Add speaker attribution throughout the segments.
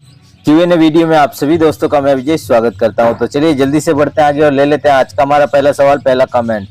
Speaker 1: Q&A video में आप सभी दोस्तों का मैं विजय स्वागत करता हूं। तो चलिए जल्दी से बढ़ते हैं आगे और ले लेते हैं आज का हमारा पहला सवाल, पहला कमेंट।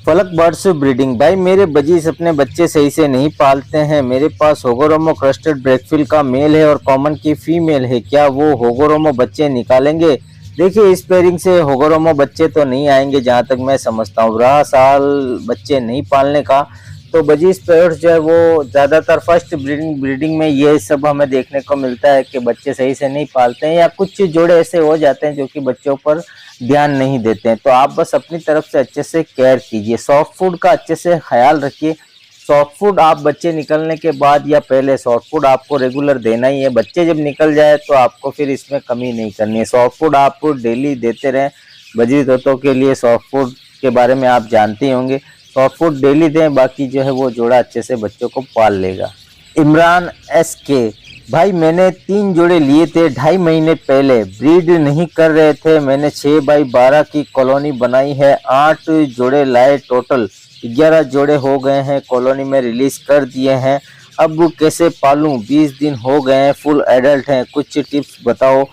Speaker 1: फलक बर्ड्स ब्रीडिंग। भाई मेरे बजीज अपने बच्चे सही से नहीं पालते हैं। मेरे पास होगोरोमो क्रस्टेड ब्रेकफिल का मेल है और कॉमन की फीमेल है। क्या वो होगोरोमो बच्चे निकालेंगे? देखिए, इस पेयरिंग से होगोरोमो बच्चे तो नहीं आएंगे जहां तक मैं समझता हूँ। रहा साल बच्चे नहीं पालने का, तो बजीज पेयर्स जो है वो ज़्यादातर फर्स्ट ब्रीडिंग में ये सब हमें देखने को मिलता है कि बच्चे सही से नहीं पालते हैं या कुछ जोड़े ऐसे हो जाते हैं जो कि बच्चों पर ध्यान नहीं देते हैं। तो आप बस अपनी तरफ से अच्छे से केयर कीजिए, सॉफ्ट फूड का अच्छे से ख्याल रखिए। सॉफ्ट फूड आप बच्चे निकलने के बाद या पहले सॉफ्ट फूड आपको रेगुलर देना ही है। बच्चे जब निकल जाए तो आपको फिर इसमें कमी नहीं करनी है। सॉफ्ट फूड आप डेली देते रहें। बजीज तोतों के लिए सॉफ्ट फूड के बारे में आप जानते ही होंगे। सॉफ्ट फूड डेली दें, बाकी जो है वो जोड़ा अच्छे से बच्चों को पाल लेगा। इमरान SK। भाई मैंने 3 जोड़े लिए थे 2.5 महीने पहले, ब्रीड नहीं कर रहे थे। मैंने 6x12 की कॉलोनी बनाई है, 8 जोड़े लाए, टोटल 11 जोड़े हो गए हैं। कॉलोनी में रिलीज कर दिए हैं। अब कैसे पालूं? 20 दिन हो गए हैं, फुल एडल्ट हैं। कुछ टिप्स बताओ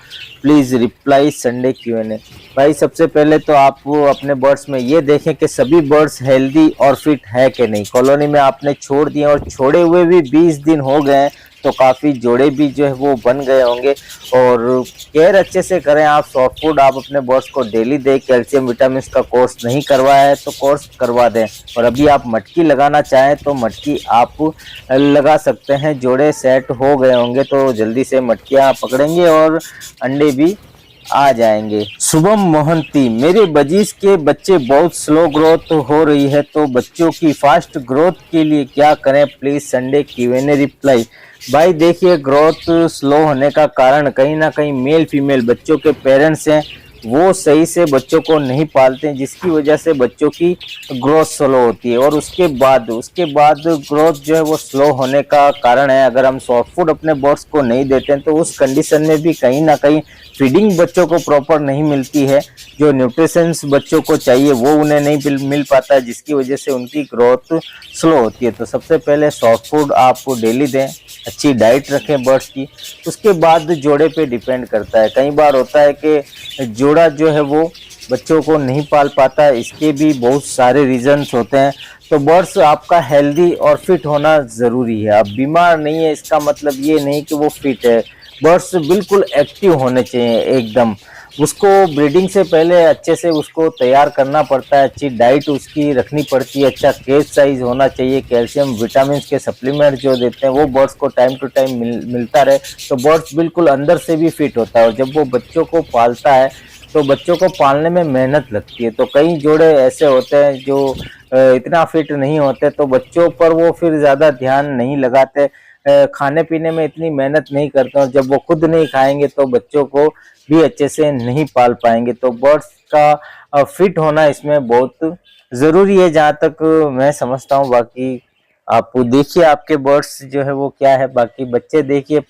Speaker 1: प्लीज। Reply Sunday Q&A। भाई सबसे पहले तो आप अपने बर्ड्स में ये देखें कि सभी बर्ड्स हेल्दी और फिट है कि नहीं। कॉलोनी में आपने छोड़ दिए और छोड़े हुए भी 20 दिन हो गए हैं, तो काफ़ी जोड़े भी जो है वो बन गए होंगे। और केयर अच्छे से करें आप। सॉफ्ट फूड आप अपने बर्ड्स को डेली दें। कैल्शियम विटामिन का कोर्स नहीं करवाया है तो कोर्स करवा दें। और अभी आप मटकी लगाना चाहें तो मटकी आप लगा सकते हैं। जोड़े सेट हो गए होंगे तो जल्दी से मटकियाँ पकड़ेंगे और अंडे भी आ जाएंगे। शुभम मोहंती। मेरे बजीज के बच्चे बहुत स्लो ग्रोथ हो रही है, तो बच्चों की फास्ट ग्रोथ के लिए क्या करें प्लीज? Sunday Q&A reply. भाई देखिए, ग्रोथ स्लो होने का कारण कहीं ना कहीं मेल फीमेल बच्चों के पेरेंट्स हैं, वो सही से बच्चों को नहीं पालते हैं, जिसकी वजह से बच्चों की ग्रोथ स्लो होती है। और उसके बाद ग्रोथ जो है वो स्लो होने का कारण है अगर हम सॉफ्ट फूड अपने बर्ड्स को नहीं देते हैं, तो उस कंडीशन में भी कहीं ना कहीं फीडिंग बच्चों को प्रॉपर नहीं मिलती है। जो न्यूट्रिशंस बच्चों को चाहिए वो उन्हें नहीं मिल पाता है, जिसकी वजह से उनकी ग्रोथ स्लो होती है। तो सबसे पहले सॉफ्ट फूड आप डेली दें, अच्छी डाइट रखें बर्ड्स की। उसके बाद जोड़े पे डिपेंड करता है। कई बार होता है कि जोड़ा जो है वो बच्चों को नहीं पाल पाता है, इसके भी बहुत सारे रीजंस होते हैं। तो बर्ड्स आपका हेल्दी और फिट होना ज़रूरी है। अब बीमार नहीं है इसका मतलब ये नहीं कि वो फिट है। बर्ड्स बिल्कुल एक्टिव होने चाहिए एकदम। उसको ब्रीडिंग से पहले अच्छे से उसको तैयार करना पड़ता है, अच्छी डाइट उसकी रखनी पड़ती है, अच्छा केज साइज होना चाहिए। कैल्शियम विटामिन के सप्लीमेंट जो देते हैं वो बर्ड्स को टाइम टू टाइम मिलता रहे, तो बर्ड्स बिल्कुल अंदर से भी फिट होता है। और जब वो बच्चों को पालता है तो बच्चों को पालने में मेहनत लगती है। तो कई जोड़े ऐसे होते हैं जो इतना फिट नहीं होते, तो बच्चों पर वो फिर ज़्यादा ध्यान नहीं लगाते, खाने पीने में इतनी मेहनत नहीं करते। और जब वो खुद नहीं खाएंगे तो बच्चों को भी अच्छे से नहीं पाल पाएंगे। तो बर्ड्स का फिट होना इसमें बहुत ज़रूरी है जहाँ तक मैं समझता हूँ। बाकी आप देखिए आपके बर्ड्स जो है वो क्या है, बाकी बच्चे देखिए।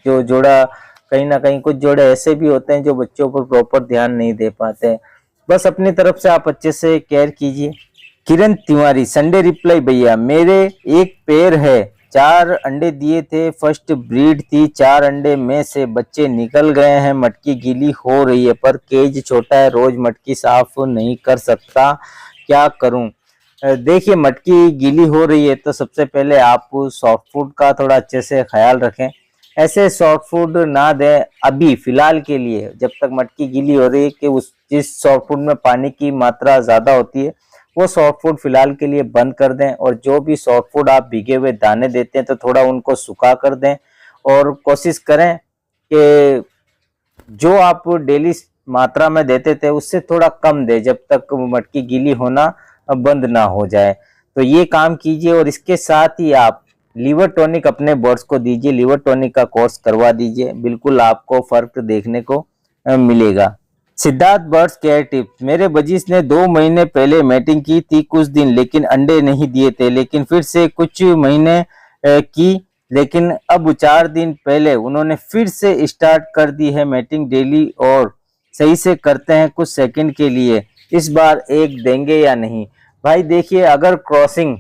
Speaker 1: जो जोड़ा कहीं ना कहीं कुछ जोड़े ऐसे भी होते हैं जो बच्चों पर प्रॉपर ध्यान नहीं दे पाते हैं। बस अपनी तरफ से आप अच्छे से केयर कीजिए। किरण तिवारी। Sunday reply. भैया मेरे एक पेयर है, 4 अंडे दिए थे, फर्स्ट ब्रीड थी। 4 अंडे में से बच्चे निकल गए हैं। मटकी गीली हो रही है पर केज छोटा है, रोज मटकी साफ नहीं कर सकता, क्या करूं? देखिए, मटकी गीली हो रही है तो सबसे पहले आप सॉफ्ट फूड का थोड़ा अच्छे से ख्याल रखें। ऐसे सॉफ्ट फूड ना दें अभी फिलहाल के लिए, जब तक मटकी गीली हो रही है, कि उस जिस सॉफ्ट फूड में पानी की मात्रा ज़्यादा होती है वो सॉफ्ट फूड फिलहाल के लिए बंद कर दें। और जो भी सॉफ्ट फूड आप भीगे हुए दाने देते हैं तो थोड़ा उनको सुखा कर दें। और कोशिश करें कि जो आप डेली मात्रा में देते थे उससे थोड़ा कम दें जब तक मटकी गीली होना बंद ना हो जाए। तो ये काम कीजिए। और इसके साथ ही आप लीवर टॉनिक अपने बर्ड्स को दीजिए, लीवर टॉनिक का कोर्स करवा दीजिए, बिल्कुल आपको फर्क देखने को मिलेगा। Siddharth birds care tips. मेरे बजीज ने 2 महीने पहले मैटिंग की थी कुछ दिन, लेकिन अंडे नहीं दिए थे। लेकिन फिर से कुछ महीने की, लेकिन अब 4 दिन पहले उन्होंने फिर से स्टार्ट कर दी है मैटिंग डेली और सही से करते हैं कुछ सेकंड के लिए। इस बार एक देंगे या नहीं? भाई देखिए, अगर क्रॉसिंग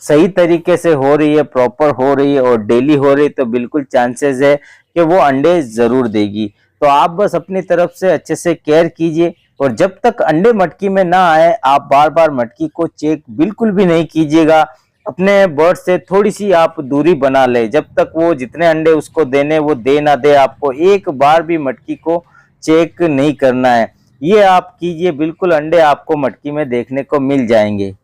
Speaker 1: सही तरीके से हो रही है, प्रॉपर हो रही है और डेली हो रही है, तो बिल्कुल चांसेस है कि वो अंडे जरूर देगी। तो आप बस अपनी तरफ से अच्छे से केयर कीजिए और जब तक अंडे मटकी में ना आए आप बार बार मटकी को चेक बिल्कुल भी नहीं कीजिएगा। अपने बर्ड से थोड़ी सी आप दूरी बना ले, जब तक वो जितने अंडे उसको देने वो दे ना दे, आपको एक बार भी मटकी को चेक नहीं करना है। ये आप कीजिए, बिल्कुल अंडे आपको मटकी में देखने को मिल जाएंगे।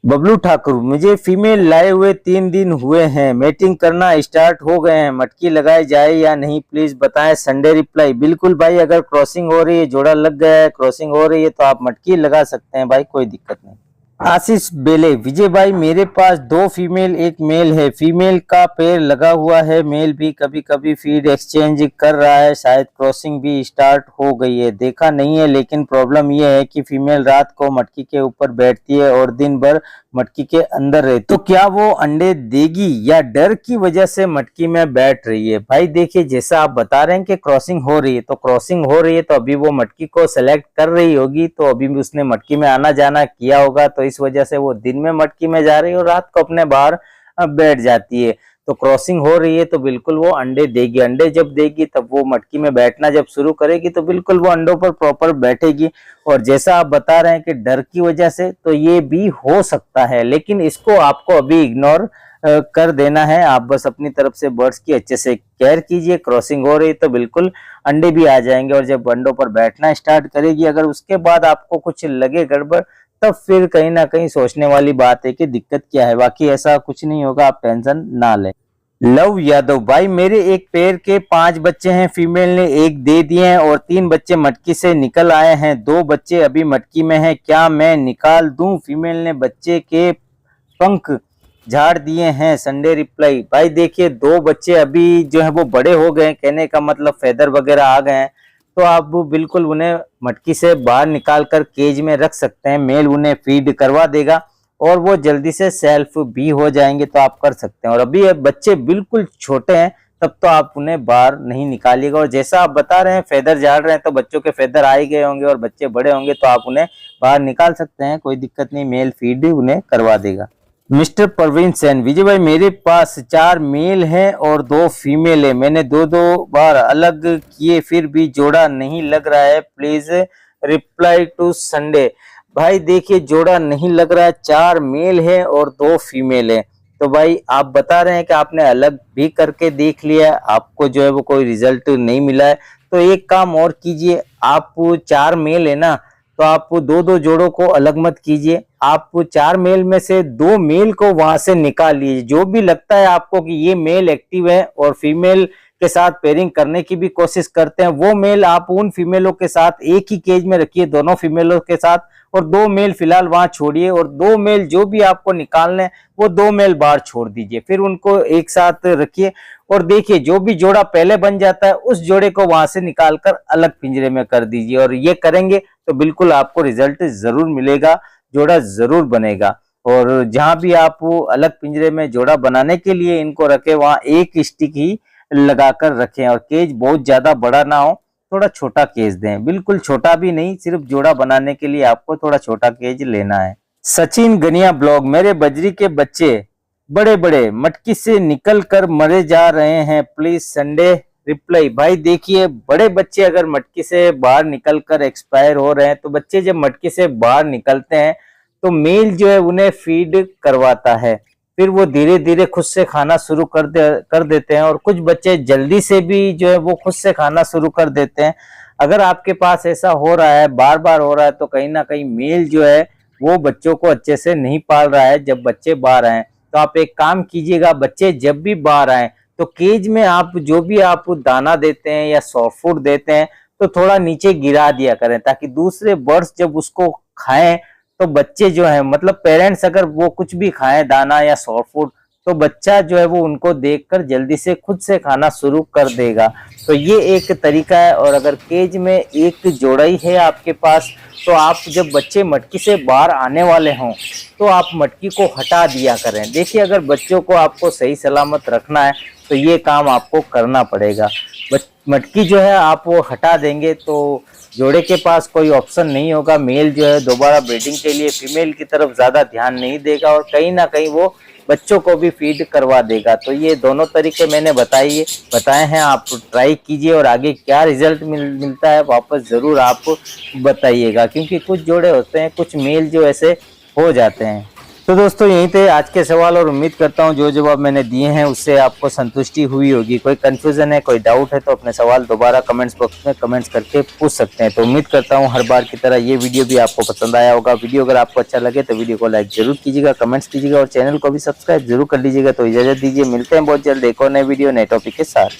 Speaker 1: बबलू ठाकुर, मुझे फीमेल लाए हुए 3 दिन हुए हैं, मेटिंग करना स्टार्ट हो गए हैं, मटकी लगाई जाए या नहीं प्लीज बताएं। संडे रिप्लाई, बिल्कुल भाई, अगर क्रॉसिंग हो रही है, जोड़ा लग गया है, क्रॉसिंग हो रही है तो आप मटकी लगा सकते हैं भाई, कोई दिक्कत नहीं। आशीष बेले, विजय भाई मेरे पास 2 फीमेल 1 मेल है, फीमेल का पैर लगा हुआ है, मेल भी कभी कभी फीड एक्सचेंज कर रहा है, शायद क्रॉसिंग भी स्टार्ट हो गई है, देखा नहीं है, लेकिन प्रॉब्लम यह है कि फीमेल रात को मटकी के ऊपर बैठती है और दिन भर मटकी के अंदर रहती है, तो क्या वो अंडे देगी या डर की वजह से मटकी में बैठ रही है? भाई देखिए, जैसा आप बता रहे हैं कि क्रॉसिंग हो रही है, तो क्रॉसिंग हो रही है तो अभी वो मटकी को सेलेक्ट कर रही होगी, तो अभी भी उसने मटकी में आना जाना किया होगा, तो इस वजह से वो दिन में मटकी में जा रही है और रात को अपने बाहर बैठ जाती है। तो क्रॉसिंग हो रही है तो बिल्कुल वो अंडे देगी, अंडे जब देगी तब वो मटकी में बैठना जब शुरू करेगी तो बिल्कुल वो अंडों पर प्रॉपर बैठेगी। और जैसा आप बता रहे हैं कि डर की वजह से, तो ये भी हो सकता है, लेकिन इसको आपको अभी इग्नोर कर देना है। आप बस अपनी तरफ से बर्ड्स की अच्छे से केयर कीजिए, क्रॉसिंग हो रही तो बिल्कुल अंडे भी आ जाएंगे और जब अंडों पर बैठना स्टार्ट करेगी, अगर उसके बाद आपको कुछ लगे गड़बड़, तब फिर कहीं ना कहीं सोचने वाली बात है कि दिक्कत क्या है, बाकी ऐसा कुछ नहीं होगा, आप टेंशन ना लें। लव यादव, भाई मेरे एक पेड़ के 5 बच्चे हैं, फीमेल ने 1 दे दिए हैं और 3 बच्चे मटकी से निकल आए हैं, 2 बच्चे अभी मटकी में हैं, क्या मैं निकाल दूं? फीमेल ने बच्चे के पंख झाड़ दिए हैं। संडे रिप्लाई, भाई देखिए 2 बच्चे अभी जो है वो बड़े हो गए, कहने का मतलब फेदर वगैरह आ गए हैं, तो आप बिल्कुल उन्हें मटकी से बाहर निकाल कर केज में रख सकते हैं, मेल उन्हें फीड करवा देगा और वो जल्दी से सेल्फ भी हो जाएंगे, तो आप कर सकते हैं। और अभी बच्चे बिल्कुल छोटे हैं, तब तो आप उन्हें बाहर नहीं निकालिएगा। और जैसा आप बता रहे हैं फेदर झाड़ रहे हैं, तो बच्चों के फेदर आ ही गए होंगे और बच्चे बड़े होंगे, तो आप उन्हें बाहर निकाल सकते हैं, कोई दिक्कत नहीं, मेल फीड उन्हें करवा देगा। मिस्टर परवीन सेन, विजय भाई मेरे पास 4 मेल हैं और 2 फीमेल है, मैंने 2 बार अलग किए फिर भी जोड़ा नहीं लग रहा है, प्लीज रिप्लाई टू संडे। भाई देखिए जोड़ा नहीं लग रहा है, 4 मेल है और 2 फीमेल है, तो भाई आप बता रहे हैं कि आपने अलग भी करके देख लिया, आपको जो है वो कोई रिजल्ट नहीं मिला है, तो एक काम और कीजिए, आप 4 मेल है ना, तो आप 2 जोड़ों को अलग मत कीजिए, आप 4 मेल में से 2 मेल को वहां से निकाल लीजिए, जो भी लगता है आपको कि ये मेल एक्टिव है और फीमेल के साथ पेयरिंग करने की भी कोशिश करते हैं, वो मेल आप उन फीमेलों के साथ एक ही केज में रखिए, दोनों फीमेलों के साथ, और 2 मेल फिलहाल वहां छोड़िए और 2 मेल जो भी आपको निकालने वो 2 मेल बाहर छोड़ दीजिए, फिर उनको एक साथ रखिए और देखिए जो भी जोड़ा पहले बन जाता है उस जोड़े को वहां से निकालकर अलग पिंजरे में कर दीजिए, और ये करेंगे तो बिल्कुल आपको रिजल्ट जरूर मिलेगा, जोड़ा जरूर बनेगा। और जहां भी आप अलग पिंजरे में जोड़ा बनाने के लिए इनको रखे, वहां एक स्टिक ही लगाकर रखें और केज बहुत ज्यादा बड़ा ना हो, थोड़ा छोटा केज दें, बिल्कुल छोटा भी नहीं, सिर्फ जोड़ा बनाने के लिए आपको थोड़ा छोटा केज लेना है। सचिन गनिया ब्लॉग, मेरे बजरी के बच्चे बड़े बड़े मटकी से निकल कर मरे जा रहे हैं, प्लीज संडे रिप्लाई। भाई देखिए बड़े बच्चे अगर मटकी से बाहर निकल कर एक्सपायर हो रहे हैं, तो बच्चे जब मटकी से बाहर निकलते हैं तो मेल जो है उन्हें फीड करवाता है, फिर वो धीरे धीरे खुद से खाना शुरू कर देते हैं, और कुछ बच्चे जल्दी से भी जो है वो खुद से खाना शुरू कर देते हैं। अगर आपके पास ऐसा हो रहा है, बार बार हो रहा है, तो कहीं ना कहीं मेल जो है वो बच्चों को अच्छे से नहीं पाल रहा है जब बच्चे बाहर आए। तो आप एक काम कीजिएगा, बच्चे जब भी बाहर आए तो केज में आप जो भी आप दाना देते हैं या सॉफ्ट फूड देते हैं तो थोड़ा नीचे गिरा दिया करें, ताकि दूसरे बर्ड्स जब उसको खाएं तो बच्चे जो है, मतलब पेरेंट्स अगर वो कुछ भी खाएं दाना या सॉफ्ट फूड, तो बच्चा जो है वो उनको देखकर जल्दी से खुद से खाना शुरू कर देगा। तो ये एक तरीका है। और अगर केज में एक जोड़ा ही है आपके पास, तो आप जब बच्चे मटकी से बाहर आने वाले हों तो आप मटकी को हटा दिया करें। देखिए अगर बच्चों को आपको सही सलामत रखना है तो ये काम आपको करना पड़ेगा। मटकी जो है आप वो हटा देंगे तो जोड़े के पास कोई ऑप्शन नहीं होगा, मेल जो है दोबारा ब्रीडिंग के लिए फीमेल की तरफ ज्यादा ध्यान नहीं देगा और कहीं ना कहीं वो बच्चों को भी फीड करवा देगा। तो ये दोनों तरीके मैंने बताए हैं, आप ट्राई कीजिए और आगे क्या रिजल्ट मिलता है वापस ज़रूर आप बताइएगा, क्योंकि कुछ जोड़े होते हैं, कुछ मेल जो ऐसे हो जाते हैं। तो दोस्तों यहीं थे आज के सवाल, और उम्मीद करता हूँ जो जवाब मैंने दिए हैं उससे आपको संतुष्टि हुई होगी। कोई कंफ्यूजन है, कोई डाउट है तो अपने सवाल दोबारा कमेंट्स बॉक्स में कमेंट्स करके पूछ सकते हैं। तो उम्मीद करता हूँ हर बार की तरह ये वीडियो भी आपको पसंद आया होगा। वीडियो अगर आपको अच्छा लगे तो वीडियो को लाइक जरूर कीजिएगा, कमेंट्स कीजिएगा और चैनल को भी सब्सक्राइब जरूर कर लीजिएगा। तो इजाजत दीजिए, मिलते हैं बहुत जल्द एक और नए वीडियो नए टॉपिक के साथ।